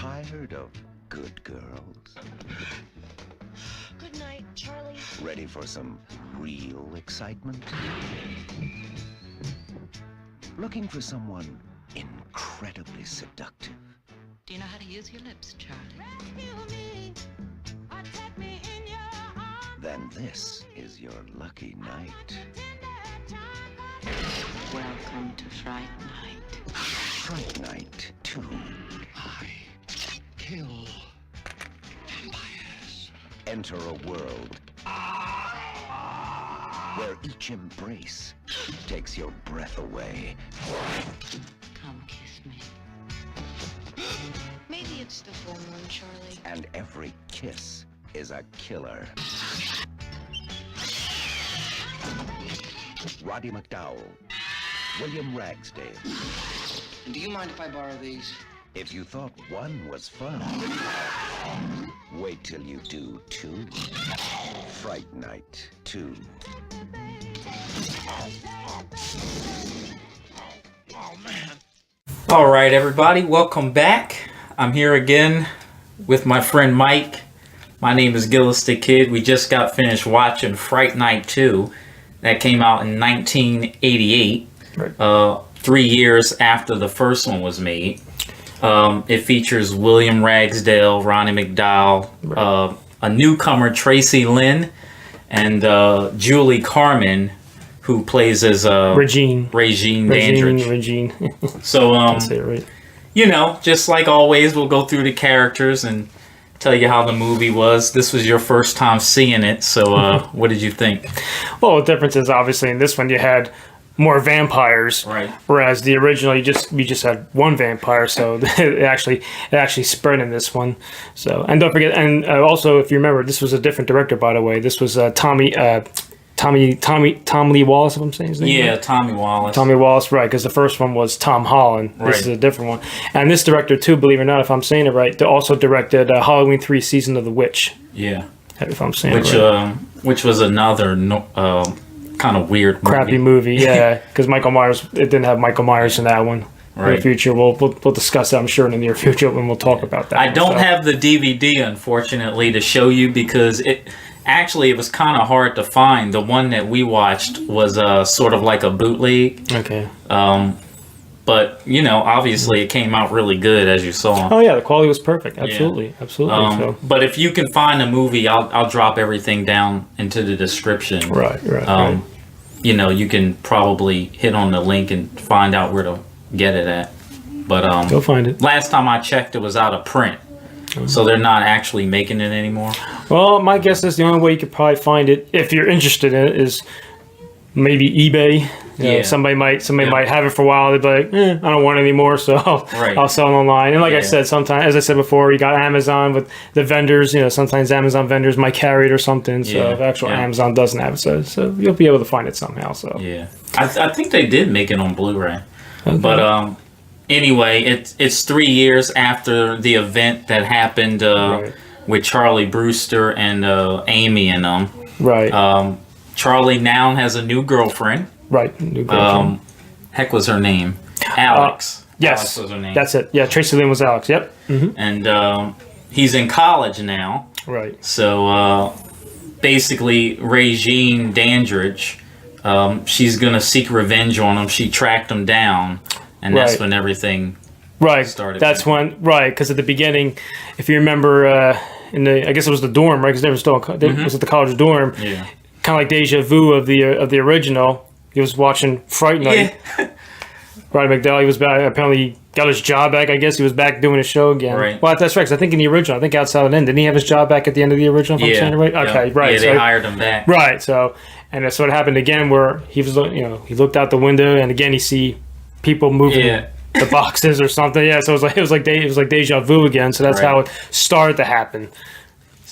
Tired of good girls? Good night, Charlie. Ready for some real excitement? Looking for someone incredibly seductive? Do you know how to use your lips, Charlie? Then this is your lucky night. Welcome to Fright Night. Fright Night 2. I kill vampires. Enter a world where each embrace takes your breath away. Come kiss me. Maybe it's the full moon, Charlie. And every kiss is a killer. Roddy McDowall, William Ragsdale. Do you mind if I borrow these? If you thought one was fun, wait till you do two. Fright Night 2. Oh, man. All right, everybody, welcome back. I'm here again with my friend Mike. My name is Gillis the Kid. We just got finished watching Fright Night 2. That came out in 1988, Right. 3 years after the first one was made. It features William Ragsdale, Roddy McDowall, a newcomer, Tracy Lynn, and Julie Carmen, who plays as Regine Dandridge. Regine. So, That's it, right? you know, just like always, we'll go through the characters and tell you how the movie was. This was your first time seeing it, so what did you think? Well, the difference is obviously in this one you had more vampires, Right. Whereas the original we just had one vampire, so it actually spread in this one. So, and don't forget, and also if you remember, this was a different director, by the way. This was Tom Lee Wallace, if I'm saying his name. Yeah, right? Tommy Wallace. Tommy Wallace, right? Because the first one was Tom Holland. This Right. is a different one, and this director too, believe it or not, if I'm saying it right, they also directed Halloween 3: Season of the Witch. Yeah. If I'm saying Which it right. which was another kind of weird movie. Crappy movie, yeah. Because it didn't have Michael Myers in that one. In Right. the future, we'll discuss that, I'm sure, in the near future when we'll talk about that. I don't So, have the DVD, unfortunately, to show you because it was kind of hard to find. The one that we watched was sort of like a bootleg. Okay. But, you know, obviously it came out really good, as you saw. Oh yeah, the quality was perfect. Absolutely, absolutely. So. But if you can find a movie, I'll drop everything down into the description. Right. You know, you can probably hit on the link and find out where to get it at. But Go find it. last time I checked, it was out of print. So they're not actually making it anymore. Well, my guess is the only way you could probably find it, if you're interested in it, is maybe eBay. You know, Yeah. somebody might have it for a while. They'd be like, I don't want it anymore, so I'll sell it online. And like I said, sometimes, as I said before, you got Amazon with the vendors. You know, sometimes Amazon vendors might carry it or something. So if actual Amazon doesn't have it, so you'll be able to find it somehow. So Yeah, I think they did make it on Blu-ray. Okay. But anyway, it's 3 years after the event that happened Right. with Charlie Brewster and Amy and them. Right. Charlie now has a new girlfriend. Right. New girlfriend. Heck was her name? Alex. Yes. Alex was her name. That's it. Yeah, Tracy Lynn was Alex. Yep. And he's in college now. Right. So basically, Regine Dandridge, she's going to seek revenge on him. She tracked him down. And that's Right. when everything Right. started. That's when. Right. Because at the beginning, if you remember, in the I guess it was the dorm, right? Because they were still was at the college dorm. Yeah. Kind of like deja vu of the original. He was watching Fright Night. Yeah. Roddy McDowall, he was back. Apparently, he got his job back. I guess he was back doing his show again. Right. Well, that's right. 'Cause I think in the original, I think outside of it, didn't he have his job back at the end of the original? If I'm saying it right. Okay. Yeah. Right. Yeah, they hired him back. Right. So, and that's what happened again, where he was, he looked out the window, and again, he see people moving Yeah. the boxes or something. Yeah. So it was like deja vu again. So that's Right. how it started to happen.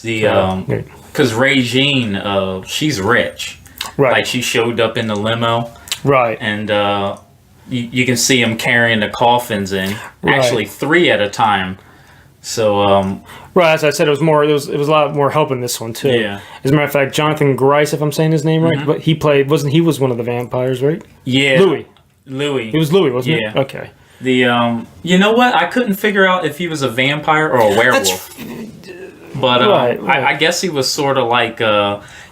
The because Regine, she's rich. Right. Like she showed up in the limo, Right. and you can see him carrying the coffins in. Right. Actually, 3 at a time. So Right, as I said, it was a lot more help in this one too. Yeah. As a matter of fact, Jonathan Grice, if I'm saying his name right, but he was one of the vampires, right? yeah, Louis. Louis. He was Louis, wasn't Yeah. it? Okay. You know what? I couldn't figure out if he was a vampire or a werewolf. But Right. I guess he was sort of like,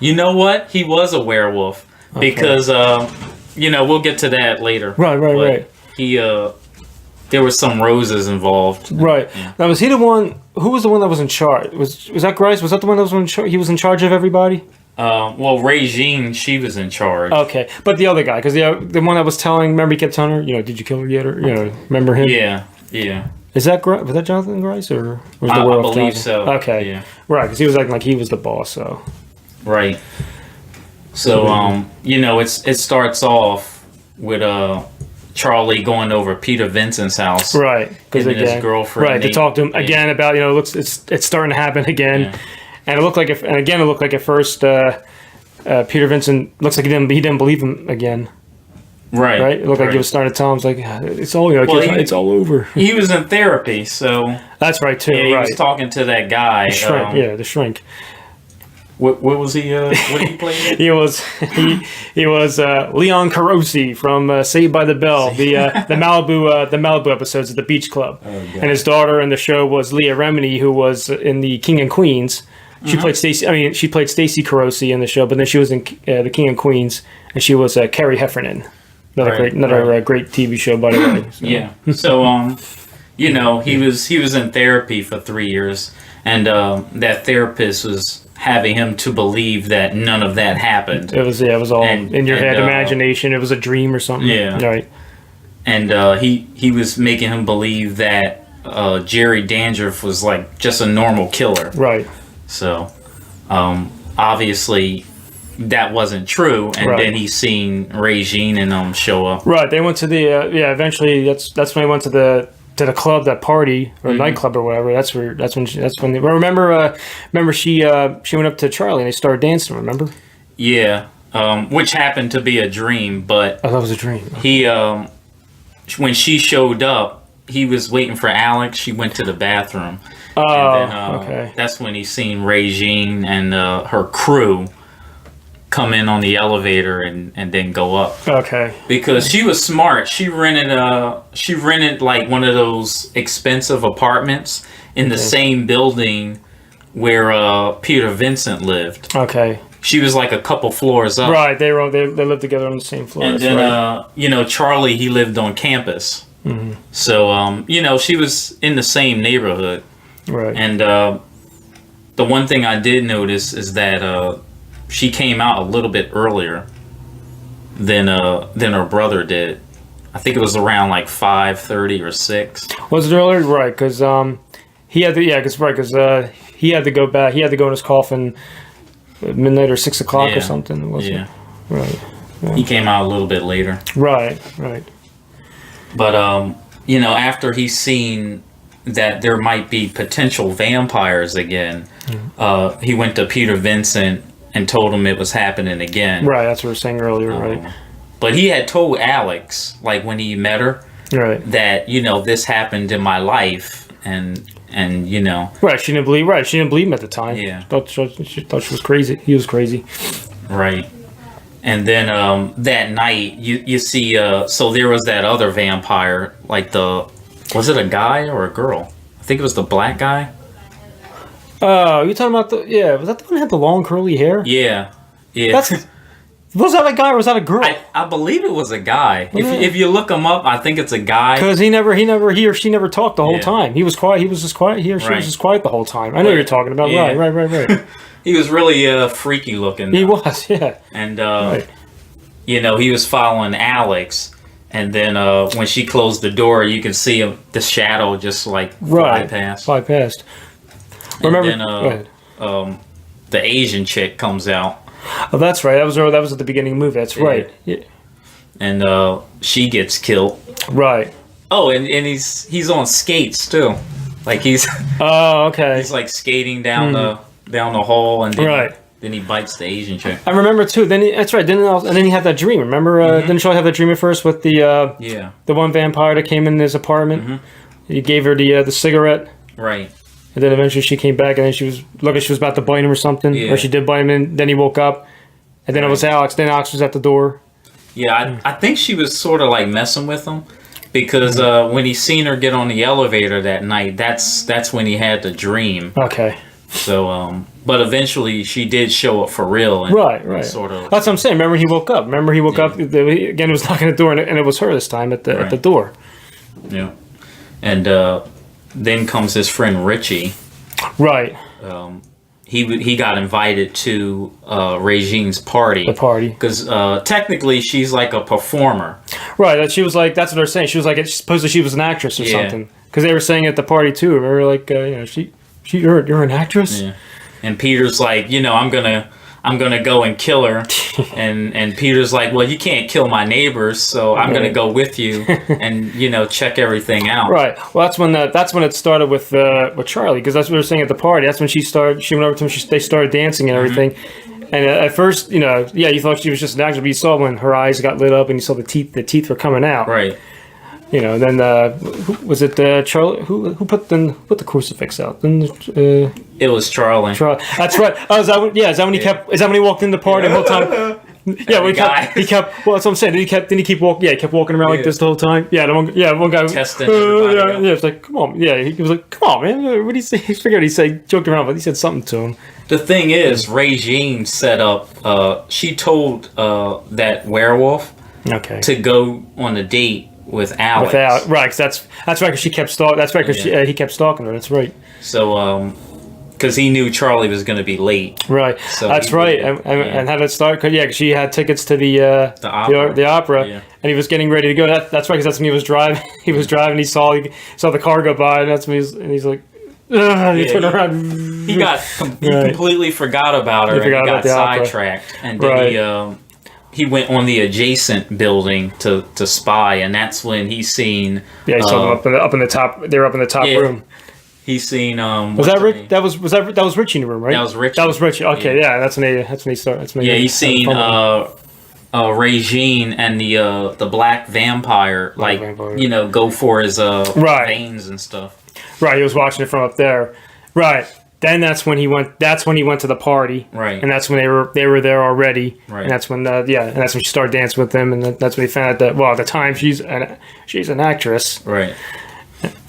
you know what? He was a werewolf because, we'll get to that later. Right. He, there was some roses involved. Right. Yeah. Now, was he the one? Who was the one that was in charge? Was that Grice? Was that the one that was in charge? He was in charge of everybody. Well, Regine, she was in charge. Okay, but the other guy, because the one that was telling, remember he kept telling her, did you kill her yet? Or remember him? Yeah. Was that Jonathan Grice or was I the werewolf believe Jonathan? so. Okay, Yeah. Right, because he was acting like he was the boss. So Right. So it starts off with Charlie going over Peter Vincent's house. right, because Him and his girlfriend. right, to talk to him again about it's starting to happen again, Yeah. and it looked like at first Peter Vincent looks like he didn't believe him again. Right. It looked like he was starting to tell him, it's like, it's all, it's all over. He was in therapy, so That's right, too, he right. was talking to that guy. The shrink, the shrink. What was he? What did he play? He was Leon Carosi from Saved by the Bell, the Malibu episodes of the Beach Club, and his daughter in the show was Leah Remini, who was in the King and Queens. She played Stacy. She played Stacy Carosi in the show, but then she was in the King and Queens, and she was Carrie Heffernan. Another great TV show, by the way. So. Yeah. So he was in therapy for 3 years, and that therapist was having him to believe that none of that happened. It was all in your head, imagination. It was a dream or something. Yeah. Right. And he was making him believe that Jerry Dandruff was like just a normal killer. Right. So obviously that wasn't true, and then he seen Regine and show up. Right. They went to the eventually that's when they went to the club, that party or nightclub or whatever. That's when they remember she went up to Charlie and they started dancing. Remember? Yeah. Which happened to be a dream, but that was a dream. He when she showed up, he was waiting for Alex. She went to the bathroom. And then, okay. That's when he seen Regine and her crew come in on the elevator and then go up. Okay. Because she was smart. She rented like one of those expensive apartments in the same building where Peter Vincent lived. Okay. She was like a couple floors up. Right. They lived together on the same floor. And then Charlie, he lived on campus. Mm-hmm. So she was in the same neighborhood. Right. And the one thing I did notice is that she came out a little bit earlier than her brother did. I think it was around like 5:30 or 6. Was it earlier? Right, because he had to. Yeah, because he had to go back. He had to go in his coffin at midnight or 6 o'clock or something. Wasn't it? Right. Yeah. He came out a little bit later. Right. But after he's seen that there might be potential vampires again, he went to Peter Vincent and told him it was happening again. Right, that's what we were saying earlier, right. But he had told Alex, like when he met her, right, that this happened in my life, and Right, she didn't believe him at the time. Yeah. She thought she was crazy. He was crazy. Right. And then that night you see so there was that other vampire, like was it a guy or a girl? I think it was the black guy. Oh, you're talking about was that the one that had the long curly hair? Yeah. Was that a guy or was that a girl? I believe it was a guy. If you look him up, I think it's a guy. Because he or she never talked the whole time. He was quiet. He was just quiet. He or she was just quiet the whole time. I know what you're talking about. Yeah. Right. He was really freaky looking. He was, yeah. And he was following Alex. And then when she closed the door, you can see the shadow just like fly past. Remember, then the Asian chick comes out. Oh, that's right. That was at the beginning of the movie. That's right. Yeah. And she gets killed. Right. Oh, and he's on skates too. Like he's. Oh, okay. He's like skating down the hall, and then he bites the Asian chick. I remember too. That's right. And then he had that dream. Remember? Didn't Charlie have that dream at first with the one vampire that came in his apartment? Mm-hmm. He gave her the cigarette. Right. And then eventually she came back, and then she was about to bite him or something. Yeah. Or she did bite him, and then he woke up. And then it was Alex. Then Alex was at the door. Yeah, I think she was sort of like messing with him. because when he seen her get on the elevator that night, that's when he had the dream. Okay. So, but eventually she did show up for real. And Right. Sort of. That's what I'm saying. Remember when he woke up? Again, he was knocking at the door, and it was her this time at the door. Yeah. And then comes his friend Richie. Right. He got invited to Regine's party. The party. Because technically she's like a performer. Right. That she was like. That's what they're saying. She was like. Supposedly she was an actress or something. Because they were saying at the party too. Remember, like you're an actress. Yeah. And Peter's like, I'm gonna go and kill her. and Peter's like, well, you can't kill my neighbors, so I'm gonna go with you and check everything out. Right. Well, that's when it started with Charlie, because that's what they were saying at the party. That's when she went over to him. They started dancing and everything. Mm-hmm. And at first, you thought she was just an actress, but you saw when her eyes got lit up and you saw the teeth were coming out. Right. Then was it Charlie? Who put the crucifix out? It was Charlie. That's right. Oh, is that when he kept? Is that when he walked in the party the whole time? Yeah, he kept. Well, that's what I'm saying. Didn't he keep walking? Yeah, he kept walking around like this the whole time. Yeah, one guy testing everybody. Yeah, it's like, come on. Yeah, he was like, come on, man. What did he say? I forget what he said. Joked around, but he said something to him. The thing is, Regine set up. She told that werewolf to go on a date with Alex. Right, cause that's right. Because she kept stalking. That's right. Because he kept stalking her. That's right. So, because he knew Charlie was going to be late. Right. So that's right. And how did it start? Cause she had tickets to the opera, and he was getting ready to go. That's right. Because that's when he was driving. He was driving. He saw the car go by, and that's when he's like. He turned around. He completely forgot about her. He got sidetracked, and then he went on the adjacent building to spy, and that's when he seen. Yeah, he saw them up in the top. They were up in the top room. He seen. Was that Rick? That was Richie in the room, right? That was Richie. That was Richie. Okay, yeah, that's when he started. He seen Regine and the black vampire, go for his veins and stuff. Right, he was watching it from up there. Right. Then that's when he went to the party. Right. And that's when they were there already. Right. And that's when and that's when she started dancing with him, and that's when he found out that at the time she's an actress. Right.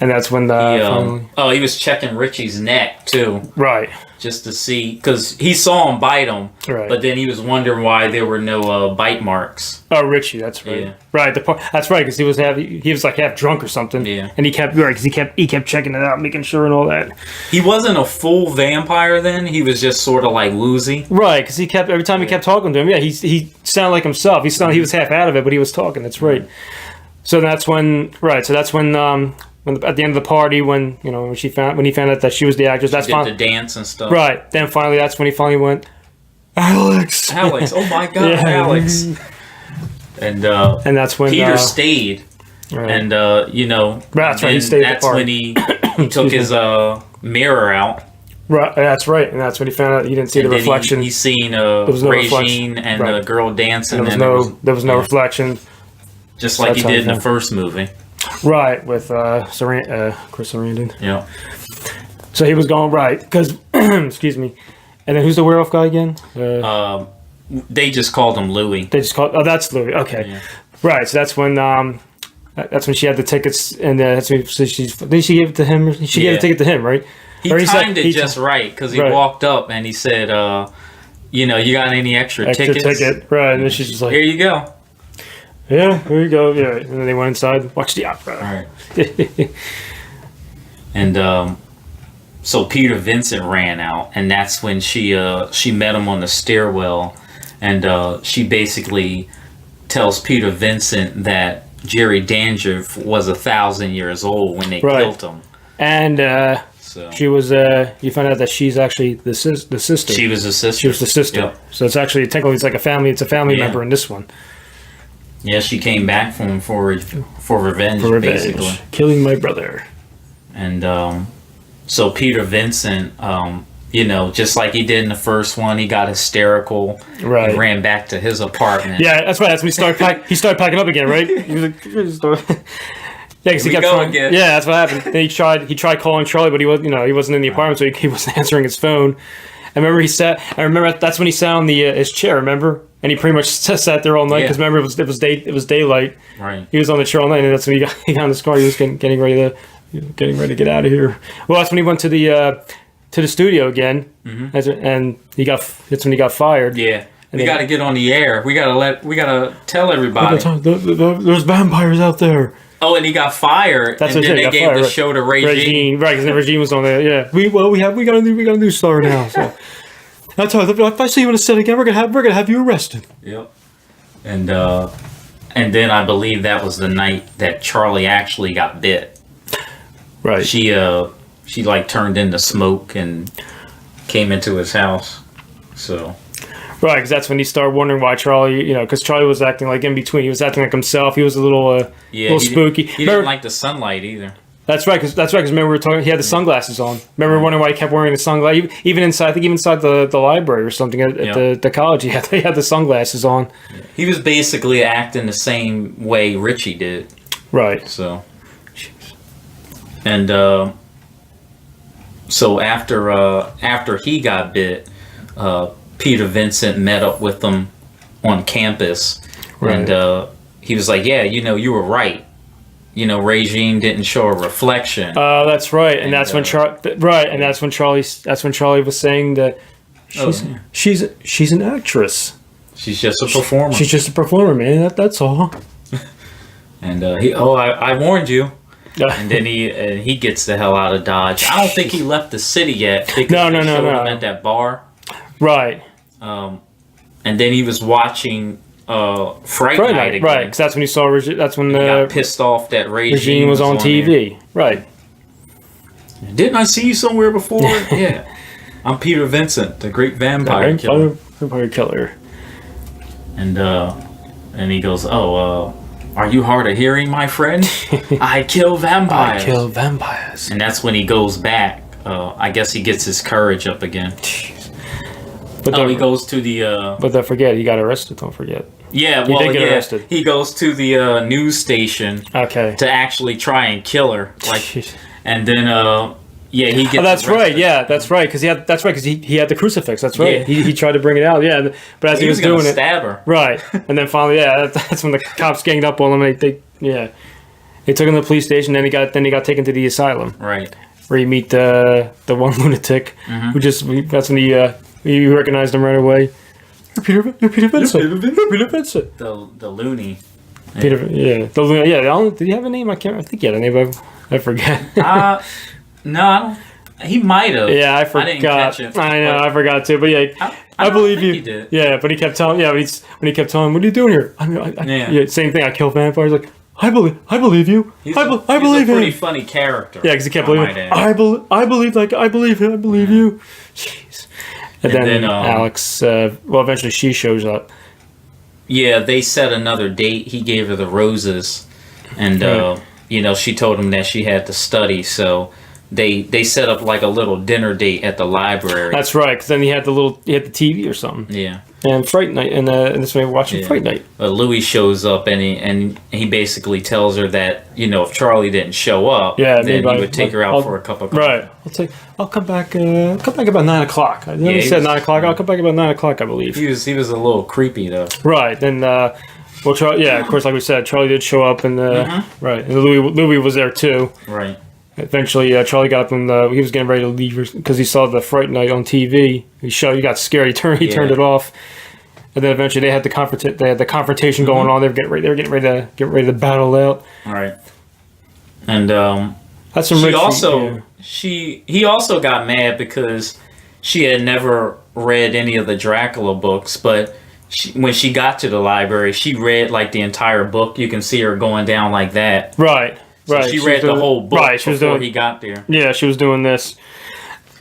And that's when he was checking Richie's neck too. Right. Just to see, because he saw him bite him, but then he was wondering why there were no bite marks. Oh, Richie, that's right. Yeah. Right, that's right, because he was like half drunk or something. Yeah. And he kept checking it out, making sure and all that. He wasn't a full vampire then. He was just sort of like woozy. Right, because every time he kept talking to him, he sounded like himself. He was half out of it, but he was talking. That's right. So that's when. Right. So that's when. When at the end of the party, when he found out that she was the actress, that's fine. The dance and stuff. Right. Then finally, that's when he finally went, Alex. Oh my God, Alex. And that's when Peter stayed. Right. And that's right. He stayed. That's when he took his mirror out. Right. That's right. And that's when he found out he didn't see the reflection. He seen Regine and the girl dancing. And there was no reflection. Just like he did in the first movie. Right, with Chris Sarandon. Yeah. So he was going right, because, excuse me. And then who's the werewolf guy again? They just called him Louie. That's Louie, okay. Yeah. Right, so that's when she had the tickets, and that's when did she give it to him? She gave the ticket to him, right? He timed it just right, because he walked up and he said, you got any extra tickets? Ticket, right, and then she's just like, here you go. Yeah, here you go. Yeah, and then they went inside, watched the opera. All right. And so Peter Vincent ran out, and that's when she met him on the stairwell, and she basically tells Peter Vincent that Jerry Dandridge was 1,000 years old when they killed him. And she was. You find out that she's actually the sister. She was the sister. She was the sister. Yep. So it's actually technically it's like a family. It's a family member in this one. Yeah, she came back from him for revenge, basically. Killing my brother. And so Peter Vincent, just like he did in the first one, he got hysterical. Right. And ran back to his apartment. Yeah, that's right. That's when he started packing up again, right? He was like, yeah, because he kept trying. Again. Yeah, that's what happened. Then he tried calling Charlie, but he wasn't in the apartment, so he wasn't answering his phone. I remember I remember that's when he sat on the his chair. Remember, and he pretty much sat there all night because remember it was daylight. Right. He was on the chair all night, and that's when he got in his car. He was getting ready to get out of here. Well, that's when he went to the studio again, and that's when he got fired. Yeah. We got to get on the air. We got to tell everybody. There's vampires out there. Oh, and he got fired. That's and what then they gave fired, the show to Regine. Right, because Regine was on there. Yeah, we got a new star now. So that's how. If I see you on the set again, we're gonna have you arrested. Yep. And then I believe that was the night that Charlie actually got bit. Right. She like turned into smoke and came into his house. So. Right, because that's when he started wondering why Charlie, because Charlie was acting like in between. He was acting like himself. He was a little spooky. He didn't like the sunlight either. That's right, because remember we were talking. He had the sunglasses on. Remember wondering why he kept wearing the sunglasses, even inside the library or something at the college. He had the sunglasses on. He was basically acting the same way Richie did. Right. So. And so after he got bit. Peter Vincent met up with them on campus, and he was like, "Yeah, you were right. Regine didn't show a reflection." That's right, and that's when Charlie was saying that she's an actress. She's just a performer. She's just a performer, man. That's all. And I warned you. And then he gets the hell out of Dodge. I don't think he left the city yet. Because No. Him at that bar. Right. And then he was watching Fright Night again. Right, because that's when he saw. That's when he got pissed off that Regine was on TV. There. Right. Didn't I see you somewhere before? Yeah. I'm Peter Vincent, the great vampire killer. Vampire killer. And he goes, "Oh, are you hard of hearing, my friend? I kill vampires. I kill vampires." And that's when he goes back. I guess he gets his courage up again. But he goes to the... But don't forget, he got arrested, don't forget. Yeah, he did get arrested. He goes to the news station to actually try and kill her. And then, he gets that's arrested. right, yeah, that's right, because he had the crucifix, that's right. Yeah. He tried to bring it out, yeah, but as he was doing it... stab her. Right, and then finally, that's when the cops ganged up on him, and they took him to the police station, then he got taken to the asylum. Right. Where you meet the one lunatic, that's when he recognized him right away. You're Peter Vincent. Peter Vincent. The loony. Peter, the loony. Yeah. Did he have a name? I think he had a name. I forget. No, I don't. He might have. Yeah, I forgot. I didn't catch it. I know, I forgot too. But yeah, I believe you. He did. Yeah, but he kept telling. Yeah, when he kept telling him, "What are you doing here?" Same thing. I kill vampires. Like I believe you. I believe him. He's a pretty funny character. Yeah, because he kept believing. I believe you. Jeez. And then Alex, eventually she shows up. Yeah, they set another date. He gave her the roses. And, she told him that she had to study. So they set up like a little dinner date at the library. That's right, because then he had the TV or something. Yeah. And Fright Night, and this way we're watching Fright Night. Louis shows up, and he basically tells her that if Charlie didn't show up, then he would take her out for a cup of coffee. Right. I'll come back. About 9:00. He said 9:00. I'll come back about 9:00, I believe. He was a little creepy though. Right. Then Charlie, of course, like we said, Charlie did show up, and right, and Louis was there too. Right. Eventually, Charlie got up and he was getting ready to leave because he saw the Fright Night on TV. He got scared. He turned it off, and then eventually they had the confrontation going on. They were getting ready to battle out. All right. And that's some he also got mad because she had never read any of the Dracula books, but when she got to the library, she read like the entire book. You can see her going down like that. Right. So she read the whole book before he got there. Yeah, she was doing this.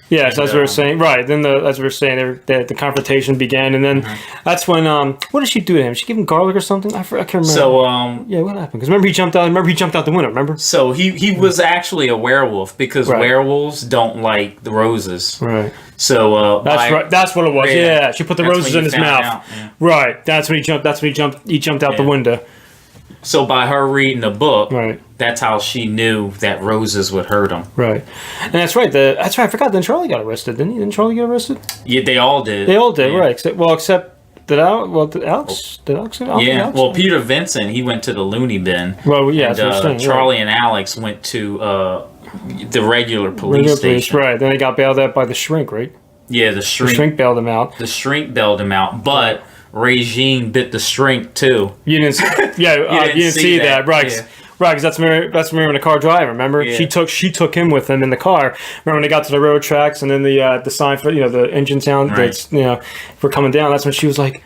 Yeah, so as we were saying, right, then as we were saying, the confrontation began, and then that's when, what did she do to him? She give him garlic or something? I can't remember. So, yeah, what happened? Because remember he jumped out the window, remember? So he was actually a werewolf, because werewolves don't like the roses. Right. So, that's right, that's what it was, yeah, she put the roses in his mouth. Yeah. Right, that's when he jumped out the window. So by her reading the book, Right. that's how she knew that roses would hurt him. Right. And that's right. That's right. I forgot. Then Charlie got arrested, didn't he? Didn't Charlie get arrested? Yeah, they all did. They all did, Yeah. right? Except did Alex? Did Alex? Yeah. Alex? Well, Peter Vincent, he went to the loony bin. Well, yeah. And, That's what I'm saying. Charlie and Alex went to the regular police station. Right. Then they got bailed out by the shrink, right? Yeah, the The shrink. shrink bailed him out. The shrink bailed him out, but Regine bit the shrink too. You didn't. Yeah. You didn't see that, right? Yeah. Right, because that's Miriam in the car driver. Remember, Yeah. she took him with him in the car. Remember when they got to the road tracks and then the sign for the engine sound Right. that's for coming down. That's when she was like,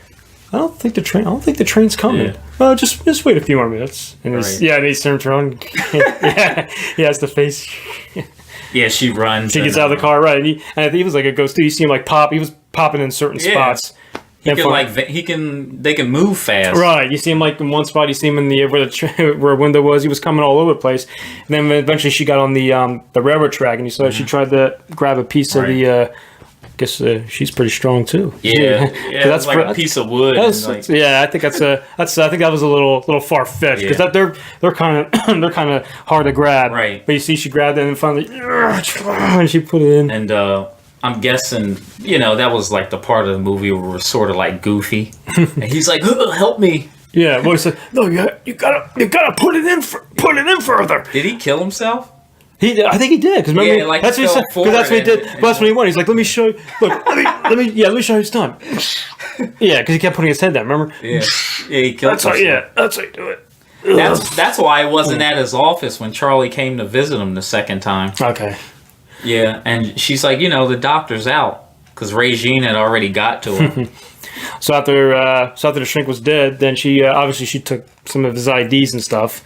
I don't think the train's coming. Yeah. Just wait a few more minutes. And Right. and he turns around. Yeah, he has the face. Yeah, she runs. She gets out of the car, right? And I think he was like a ghost too. You see him like pop. He was popping in certain spots. They can move fast. Right, you see him like in one spot. You see him in the where a window was. He was coming all over the place. And then eventually she got on the railroad track, and you saw she tried to grab a piece of the. I guess she's pretty strong too. Yeah, that's that's like a piece of wood. I and, think I think that was a little far fetched because they're kind of hard to grab. Right. But you see, she grabbed it and finally, and she put it in. And I'm guessing, that was like the part of the movie where we're sort of like goofy, and he's like, "Help me!" Yeah, well, he said, "No, you gotta put it in further." Did he kill himself? I think he did because remember that's what he said. Because that's what he did. That's what he wanted. He's like, "Let me show you. Look, let me show you it's done." Yeah, because he kept putting his head down. Remember? Yeah, he killed himself. That's how you do it. That's why I wasn't at his office when Charlie came to visit him the second time. Okay. Yeah, and she's like, the doctor's out because Regine had already got to him. So after the shrink was dead, then she obviously she took some of his IDs and stuff.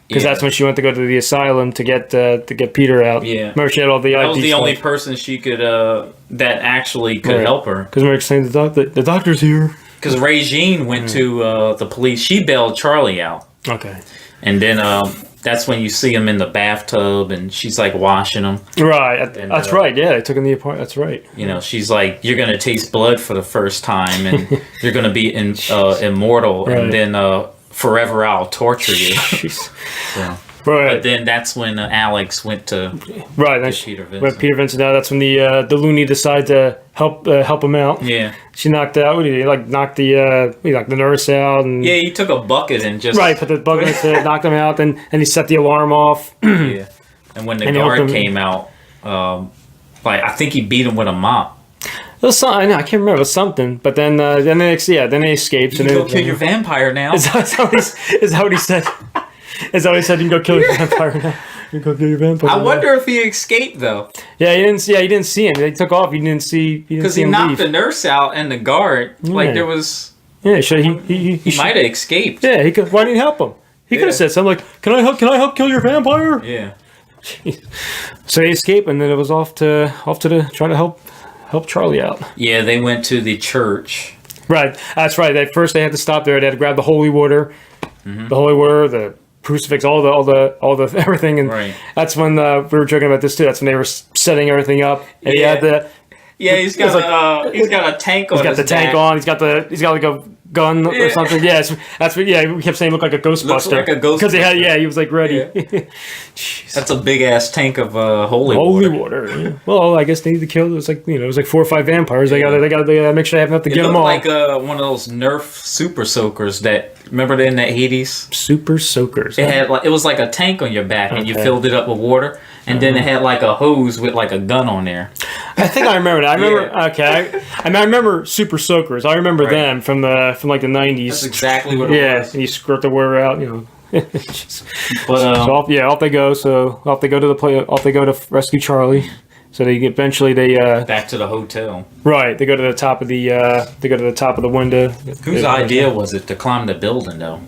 Because that's when she went to go to the asylum to get Peter out. Yeah. Remember, she had all the IDs. That was the stuff. only person she could that actually could help her. Because remember saying the doctor's here. Because Regine went to the police. She bailed Charlie out. Okay. And then that's when you see him in the bathtub, and she's like washing him. Right. And, that's right. Yeah, they took in the apartment. That's right. She's like, "You're gonna taste blood for the first time, and you're gonna be immortal, Right. and then forever I'll torture you." Jeez. So, Right. but then that's when Alex went to Right. Then Peter Vincent. When Peter Vincent. That's when the loony decided to help him out. Yeah. She knocked out. What did he like? Knocked the nurse out and. Yeah, he took a bucket and just Right. Put the bucket in his head, knocked him out, and he set the alarm off. Yeah. And when the And he guard helped him. came out, I think he beat him with a mop. It was something, I know, I can't remember. It was something. But then they escaped. You can go kill your vampire now. Is that what he said? Is that what he said? You can go kill your vampire now. You can go kill your vampire. I now. wonder if he escaped though, Yeah, he didn't see him. They took off. He didn't see. because he him knocked leave. the nurse out and the guard. Like Yeah. there was, Yeah, he should. might have escaped. Yeah, he could. Why didn't he help him? He could have said something like, "Can I help kill your vampire?" Yeah. So they escaped, and then it was off to trying to help Charlie out. Yeah, they went to the church. Right, that's right. At first, they had to stop there. They had to grab the holy water, the crucifix, all the everything, and Right. that's when we were joking about this too. That's when they were setting everything up, and he Yeah. had the Yeah, he's got a tank on. he's got his the tank back. on. He's got like a gun or something. Yeah, that's what. Yeah, we kept saying he looked like a Ghostbuster. Looks like a because he had. Ghostbuster. Yeah, he was like ready. Yeah. That's a big ass tank of holy Water. Yeah. Well, I guess they need to kill. It was like 4 or 5 vampires. They gotta make sure they have enough to It get them looked all. like one of those Nerf super soakers that remember in the 80s. Super soakers. It had it was like a tank on your back, and you Okay. filled it up with water, and then it had like a hose with like a gun on there. I think I remember that. I remember. Yeah. Okay. I remember super soakers. I remember Right. them from like the 90s. That's exactly what it Yeah, was. and you squirt the water out. But So off they go. So off they go to the play. Off they go to rescue Charlie. So they eventually back to the hotel. right. They go to the top of the window. Whose idea was it to climb the building, though?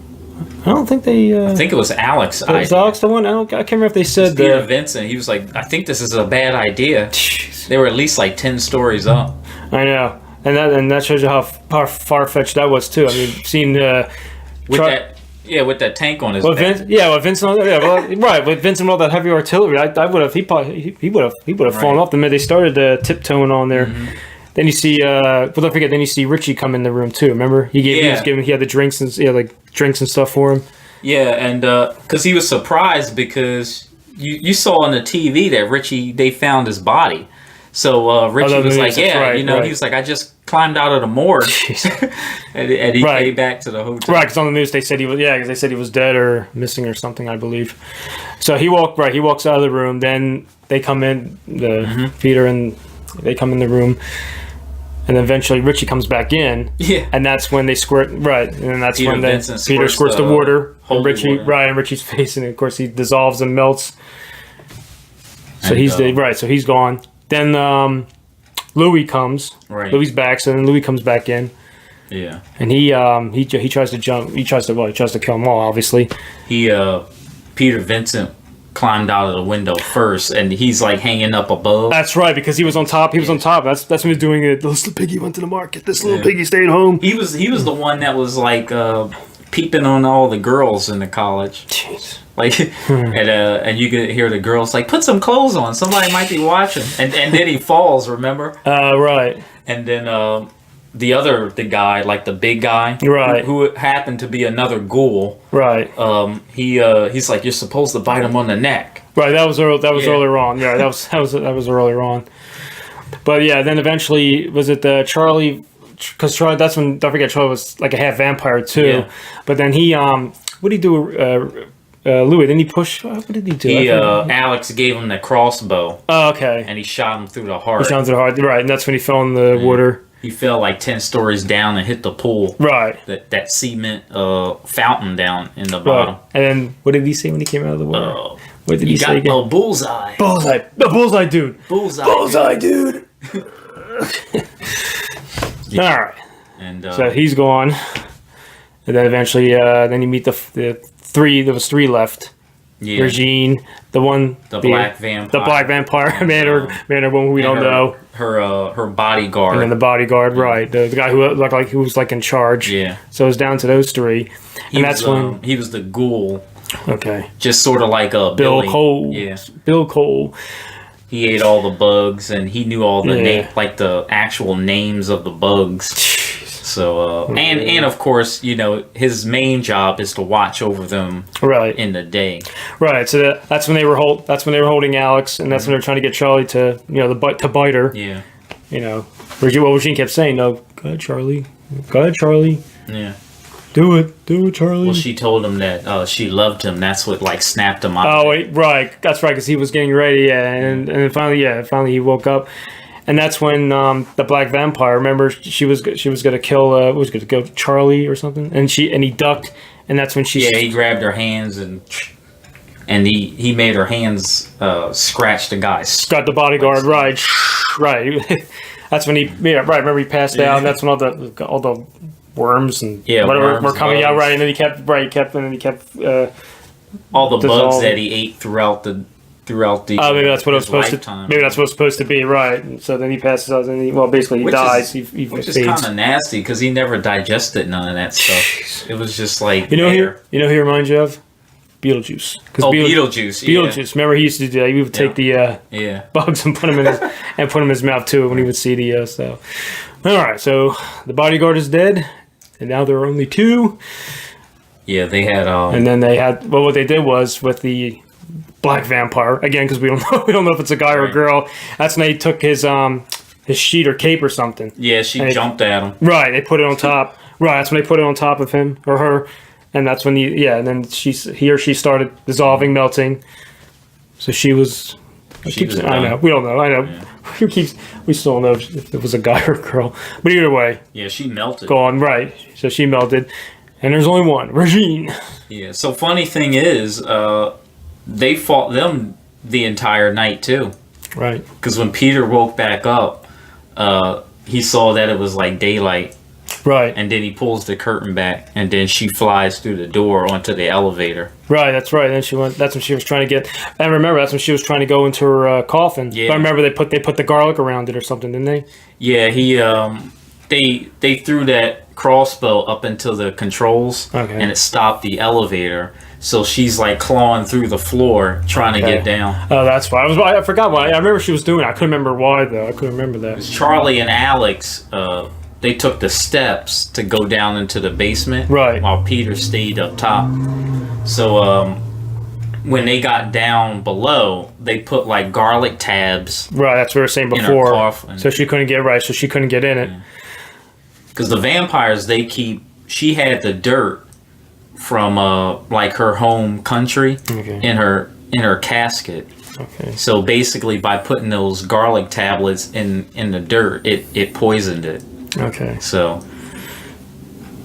I don't think they. I think it was Alex's was idea. Alex the one? I can't remember if they said Peter that. Vincent, he was like, I think this is a bad idea. Jeez. They were at least like 10 stories up. I know, and that shows you how far fetched that was too. I mean, seeing With that tank on his back. Vincent, right. With Vincent, all that heavy artillery, I would have. He would have fallen off the minute they started tiptoeing on there. Mm-hmm. Then you see, don't forget. Then you see Richie come in the room too. Remember, he had the drinks and drinks and stuff for him. Yeah, and because he was surprised because you saw on the TV that Richie, they found his body. So Richie was like, yeah, right, you know, right. he was like, I just climbed out of the morgue. and he came back to the hotel. Right, because on the news they said because they said he was dead or missing or something, I believe. So he walks out of the room. Then they come in, Peter and they come in the room, and eventually Richie comes back in. Yeah, and that's when they squirt. Right, and then that's when Peter squirts the water on Richie. Water. Right, in Richie's face, and of course he dissolves and melts. So and, he's dead. So he's gone. Then Louis comes. Right. Louis's back, so then Louis comes back in. Yeah. And he tries to jump. He tries to kill them all. Obviously. Peter Vincent climbed out of the window first, and he's like hanging up above. That's right, because he was on top. He was on top. That's when he was doing it. This little piggy went to the market. This little piggy stayed home. He was the one that was like peeping on all the girls in the college. Jeez. Like, and you could hear the girls like, "Put some clothes on. Somebody might be watching." And then he falls. Remember? Right. And then the guy, like the big guy, right, who happened to be another ghoul, right? He's like, "You're supposed to bite him on the neck." Right. That was earlier on. Yeah, that was earlier on. But yeah, then eventually was it Charlie? Because Charlie, that's when, don't forget, Charlie was like a half vampire too. Yeah. But then he what did he do? Louis, didn't he push? What did he do? Alex gave him the crossbow. Oh, okay. And he shot him through the heart. He shot him through the heart, right? And that's when he fell in the water. He fell like 10 stories down and hit the pool. Right. That cement fountain down in the bottom. Right. And then what did he say when he came out of the water? What did he say again? Oh, bullseye. Bullseye. The bullseye dude. Bullseye dude. Yeah. All right. And so he's gone. And then eventually, then you meet the three. There was three left. Yeah. Regine, the black vampire. The black vampire, man or woman we don't know. Her bodyguard. And then the bodyguard, right. The guy who looked like he was like in charge. Yeah. So it was down to those three. And that's when he was the ghoul. Okay. Just sort of like a Bill Cole. Yeah. Bill Cole. He ate all the bugs and he knew all the like the actual names of the bugs. So and of course, you know, his main job is to watch over them in the day. Right. So that's when they were holding Alex, and that's when they were trying to get Charlie to to bite her. Yeah. You know, Regine kept saying, "No, go ahead, Charlie. Go ahead, Charlie. Yeah. Do it, Charlie." Well, she told him that she loved him. That's what like snapped him out. Oh, wait, right. That's right, because he was getting ready. Yeah, and finally he woke up. And that's when the black vampire, remember, she was gonna kill Charlie or something, and he ducked, and that's when he grabbed her hands and he made her hands scratch the guy. Got the bodyguard, right. That's when remember he passed out, and that's when all the worms and whatever were coming out, right, and then he kept all the bugs that he ate throughout the. Maybe that's what it was supposed to. Maybe that's what it's supposed to be, right? And so then he passes out, and basically he dies. Which is kind of nasty because he never digested none of that stuff. Jeez. It was just like who he reminds you of? Beetlejuice. Beetlejuice. Beetlejuice. Remember he used to do that. He would take the bugs and put them in his mouth too when he would see the so. All right, so the bodyguard is dead, and now there are only two. Yeah, they had. And then they had. Well, what they did was with the black vampire again, because we don't know if it's a guy or a girl. That's when they took his sheet or cape or something. Yeah, she jumped at him. Right, they put it on top. Right, that's when they put it on top of him or her, and that's when and then he or she started dissolving, melting. So she was. I know. We don't know. I know. Yeah. We still don't know if it was a guy or a girl. But either way. Yeah, she melted. Gone, right. So she melted. And there's only one, Regine. Yeah, so funny thing is, they fought them the entire night too. Right. Because when Peter woke back up, he saw that it was like daylight. Right. And then he pulls the curtain back, and then she flies through the door onto the elevator. Right, that's right. And then that's when she was trying to get. And remember, that's when she was trying to go into her coffin. Yeah. But I remember they put the garlic around it or something, didn't they? Yeah, they threw that crossbow up into the controls, and it stopped the elevator. So she's like clawing through the floor trying to get down. Oh, that's why. I forgot why. I remember she was doing it. I couldn't remember why though. I couldn't remember that. Charlie and Alex they took the steps to go down into the basement, Right. while Peter stayed up top. So when they got down below, they put like garlic tabs. Right, that's what we were saying In her before. coffin. So she couldn't get So she couldn't get in it. Because the vampires, she had the dirt from like her home country Okay. in her casket. Okay. So basically, by putting those garlic tablets in the dirt, it poisoned it. Okay. So,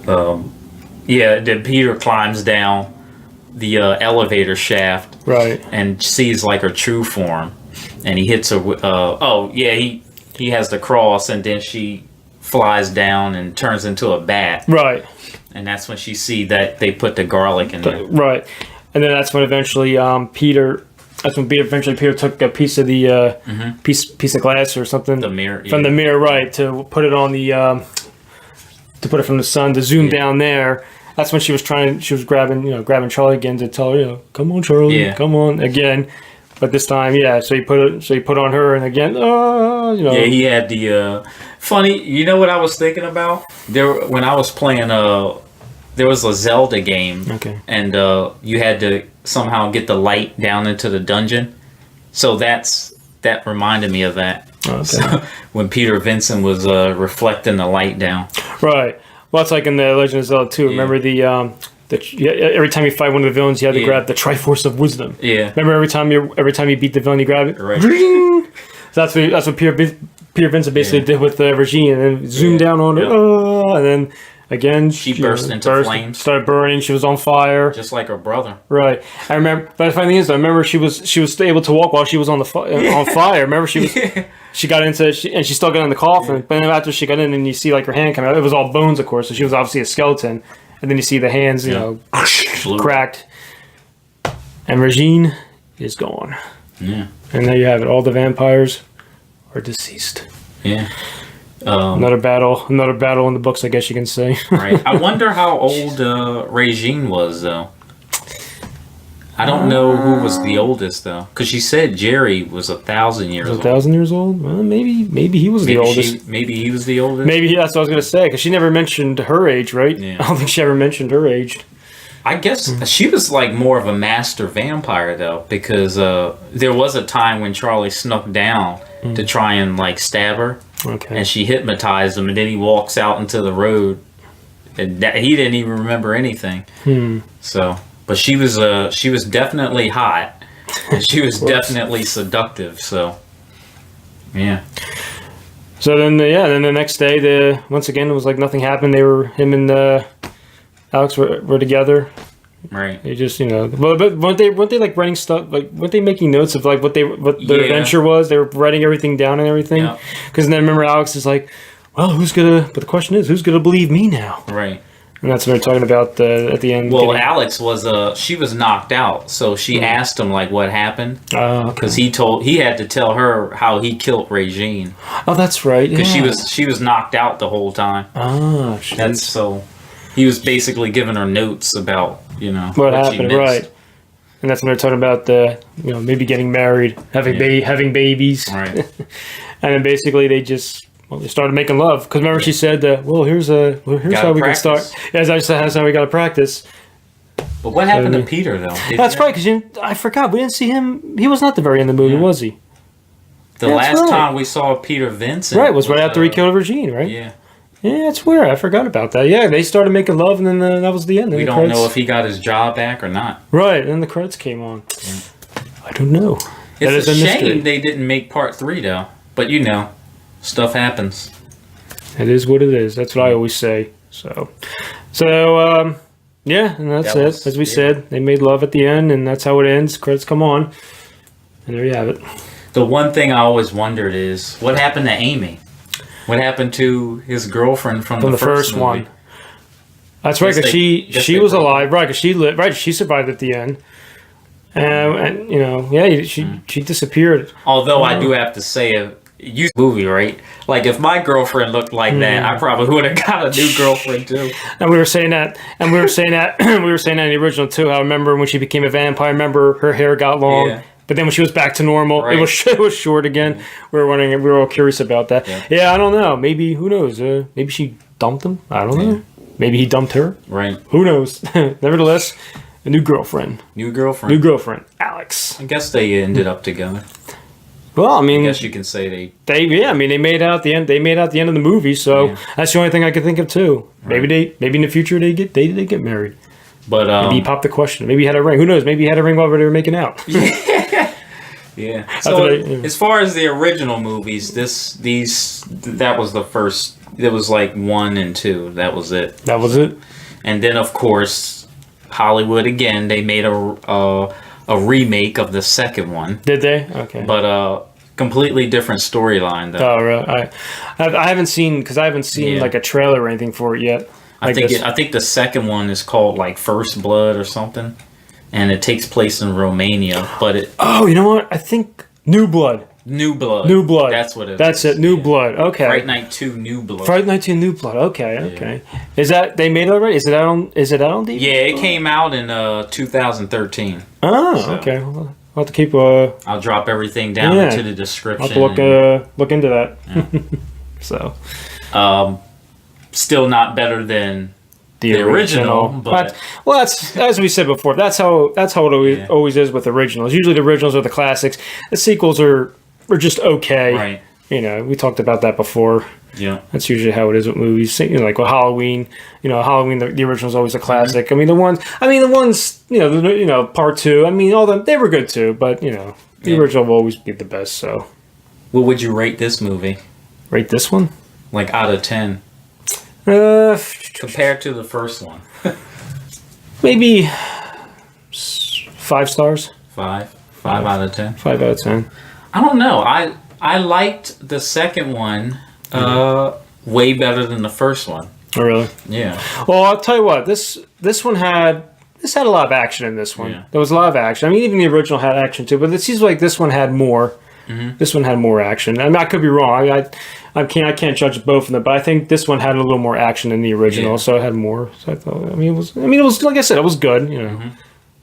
then Peter climbs down the elevator shaft, Right. and sees like her true form, and he hits her. He has the cross, and then she flies down and turns into a bat, Right. and that's when she see that they put the garlic in there. Right. And then that's when eventually Peter took a piece of the piece of glass or something, The mirror, from yeah. the mirror, right, to put it on the to put it from the sun to zoom down there. That's when she was grabbing Charlie again to tell her, come on, Charlie, come on again. But this time, so he put on her, and again, Yeah, he had the funny. You know what I was thinking about? When I was playing there was a Zelda game, Okay. and you had to somehow get the light down into the dungeon. So that reminded me of that. Okay. So, when Peter Vincent was reflecting the light down. Right. Well, it's like in the Legend of Zelda 2. Remember every time you fight one of the villains, you had to grab the Triforce of Wisdom. Yeah. Remember every time you beat the villain, you grab it. Right. So that's what Peter Vincent basically did with Regine, and then zoomed down on it, and then again She burst into flames. started burning. She was on fire. Just like her brother. Right. I remember. But the funny thing is, I remember she was able to walk while she was on on fire. Remember she was. She got into and she still got in the coffin. But then after she got in, and you see like her hand come out. It was all bones, of course. So she was obviously a skeleton. And then you see the hands, cracked. And Regine is gone. Yeah. And there you have it. All the vampires are deceased. Yeah. Another battle in the books, I guess you can say. Right. I wonder how old Regine was, though. I don't know who was the oldest, though, because she said Jerry was 1,000 years old. 1,000 years old? Well, maybe he was the oldest. Maybe he was the oldest. Maybe that's what I was gonna say, because she never mentioned her age, right? Yeah. I don't think she ever mentioned her age. I guess she was like more of a master vampire, though, because there was a time when Charlie snuck down to try and like stab her, and she hypnotized him, and then he walks out into the road, and he didn't even remember anything. So, but she was definitely hot, and she was definitely seductive. So, yeah. So then, then the next day, once again, it was like nothing happened. Him and Alex were together. Right. They just, well, but weren't they like writing stuff? Like, weren't they making notes of like what their adventure was? They were writing everything down and everything. Because then remember, Alex is like, well, but the question is, who's gonna believe me now? Right. And that's what they're talking about at the end. Well, Alex she was knocked out, so she asked him like what happened, because he had to tell her how he killed Regine. Oh, that's right. Because she was knocked out the whole time. Oh, shit. That's so. He was basically giving her notes about what happened, right? And that's when they're talking about maybe getting married, having babies, right? And then basically they started making love, because remember she said, here's how we can start. Yeah, that's how we got to practice. But what happened to Peter though? That's right, because I forgot we didn't see him. He was not the very end of the movie, was he? The last time we saw Peter Vincent, was right after he killed Regine, right? Yeah. Yeah, that's weird. I forgot about that. Yeah, they started making love, and then that was the end. We don't know if he got his job back or not. Right, and then the credits came on. Yeah. I don't know. It's a shame they didn't make part 3 though. But stuff happens. It is what it is. That's what I always say. So, yeah, and that's it. As we said, they made love at the end, and that's how it ends. Credits come on, and there you have it. The one thing I always wondered is, what happened to Amy? What happened to his girlfriend from the first one? That's right, because she was alive, right? Because she lived, right? She survived at the end, and she disappeared. Although I do have to say, movie, right? Like if my girlfriend looked like that, I probably would have got a new girlfriend too. And we were saying that, we were saying that in the original too. I remember when she became a vampire. Remember her hair got long. Yeah. But then when she was back to normal, Right. it was short again. We were wondering, we were all curious about that. Yeah, I don't know. Maybe, who knows? Maybe she dumped him. I don't know. Maybe he dumped her. Right. Who knows? Nevertheless, a new girlfriend. New girlfriend. New girlfriend, Alex. I guess they ended up together. Well, I mean, I guess you can say they made out the end. They made out the end of the movie, so that's the only thing I could think of too. Right. Maybe in the future they get married. But Maybe he popped the question. Maybe he had a ring. Who knows? Maybe he had a ring while they were making out. yeah. So as far as the original movies, that was the first. It was like 1 and 2. That was it. That was it. And then of course, Hollywood again. They made a remake of the second one. Did they? Okay. But completely different storyline though. Oh, really? I haven't seen like a trailer or anything for it yet. I think the second one is called like First Blood or something, and it takes place in Romania. But oh, you know what? I think New Blood. New Blood. New Blood. That's what it is. That's it. New Blood. Okay. Fright Night 2 New Blood. Fright Night 2 New Blood. Okay. Is that they made it already? Is it out on DVD? Yeah, it came out in 2013. Oh, So. okay. I'll have to keep I'll drop everything down into the description. I'll have to look into that. So, still not better than the original, but well, that's as we said before. That's how it always is with originals. Usually the originals are the classics. The sequels are just okay. right. You know, we talked about that before. Yeah. That's usually how it is with movies. You know, like with Halloween. You know, Halloween the original is always a classic. Mm-hmm. I mean, the ones. You know, part 2. I mean, all them they were good too. But you know, the original will always be the best. So, what would you rate this movie? Rate this one? Like out of 10, compared to the first one. Maybe 5 stars. 5 out of 10. 5 out of 10. I don't know. I liked the second one way better than the first one. Oh, really? Yeah. Well, I'll tell you what. This one had a lot of action in this one. Yeah. There was a lot of action. I mean, even the original had action too, but it seems like this one had more. Mm-hmm. This one had more action. I mean, I could be wrong. I can't judge both of them, but I think this one had a little more action than the original, so it had more. So I thought. I mean, it was like I said, it was good. You know. Mm-hmm.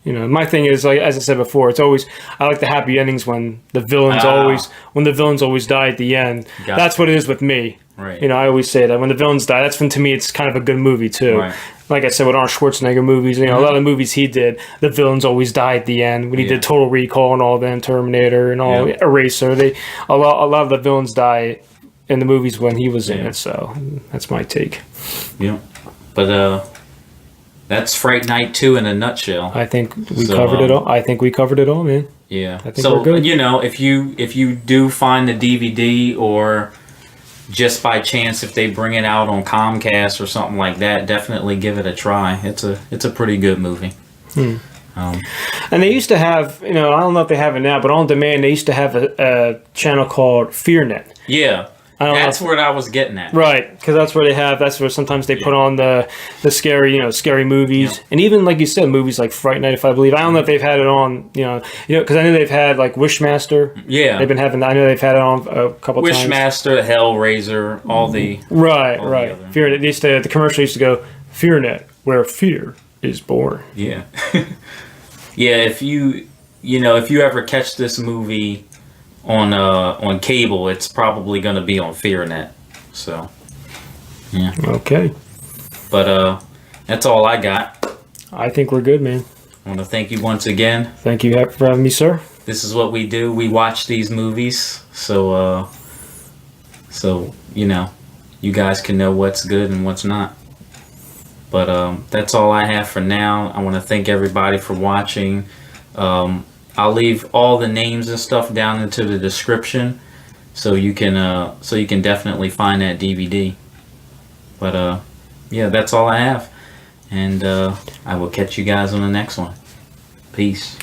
You know, my thing is, like as I said before, it's always I like the happy endings when the villains always die at the end. Gotcha. That's what it is with me. Right. You know, I always say that when the villains die, that's when to me it's kind of a good movie too. Right. Like I said, with Arnold Schwarzenegger movies, you know, a lot of the movies he did, the villains always die at the end. When he did Total Recall and all them, Terminator and all, Eraser, a lot of the villains die in the movies when he was in it. So that's my take. Yeah. But that's Fright Night 2 in a nutshell. I think we covered it all. I think we covered it all, man. Yeah. I think we're good. You know, if you do find the DVD or just by chance if they bring it out on Comcast or something like that, definitely give it a try. It's a pretty good movie. And they used to have, you know, I don't know if they have it now, but on demand they used to have a channel called FearNet. Yeah. That's what I was getting at. Right, because that's where sometimes they put on the scary movies, Yeah. and even like you said, movies like Fright Night. If I believe, I don't know if they've had it on, because I know they've had like Wishmaster. Yeah, they've been having. I know they've had it on a couple times. Wishmaster, Hellraiser, all the right. The FearNet. The commercial used to go FearNet, where fear is born. Yeah, yeah. If you ever catch this movie on cable, it's probably going to be on FearNet. So, yeah. Okay. But that's all I got. I think we're good, man. I want to thank you once again. Thank you for having me, sir. This is what we do. We watch these movies, so you guys can know what's good and what's not. But that's all I have for now. I want to thank everybody for watching. I'll leave all the names and stuff down into the description, so you can definitely find that DVD. But yeah, that's all I have, and I will catch you guys on the next one. Peace.